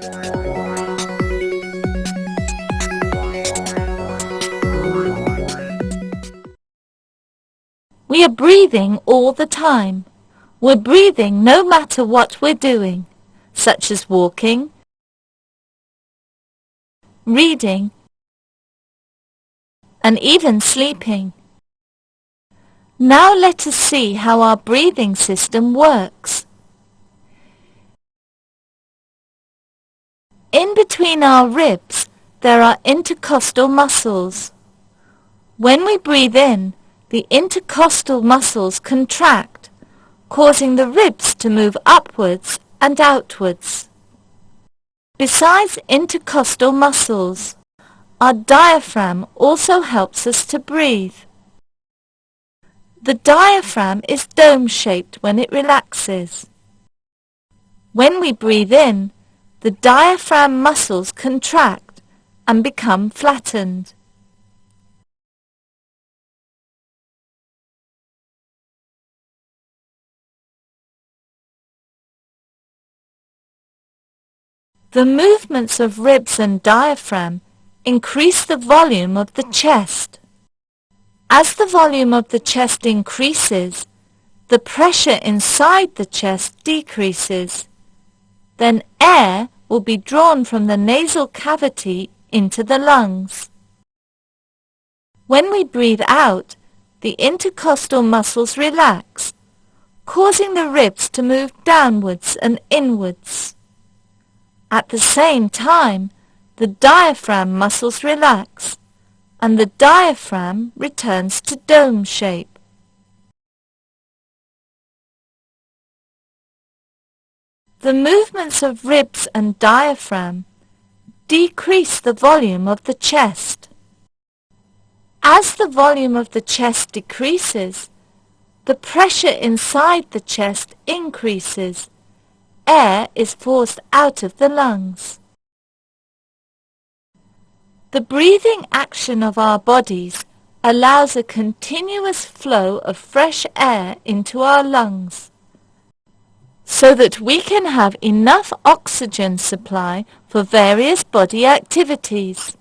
We are breathing all the time. We're breathing no matter what we're doing, such as walking, reading, and even sleeping. Now let us see how our breathing system works. In between our ribs, there are intercostal muscles. When we breathe in, the intercostal muscles contract, causing the ribs to move upwards and outwards. Besides intercostal muscles, our diaphragm also helps us to breathe. The diaphragm is dome-shaped when it relaxes. When we breathe in, the diaphragm muscles contract and become flattened. The movements of ribs and diaphragm increase the volume of the chest. As the volume of the chest increases, the pressure inside the chest decreases. Then air will be drawn from the nasal cavity into the lungs. When we breathe out, the intercostal muscles relax, causing the ribs to move downwards and inwards. At the same time, the diaphragm muscles relax, and the diaphragm returns to dome shape. The movements of ribs and diaphragm decrease the volume of the chest. As the volume of the chest decreases, the pressure inside the chest increases. Air is forced out of the lungs. The breathing action of our bodies allows a continuous flow of fresh air into our lungs, so that we can have enough oxygen supply for various body activities.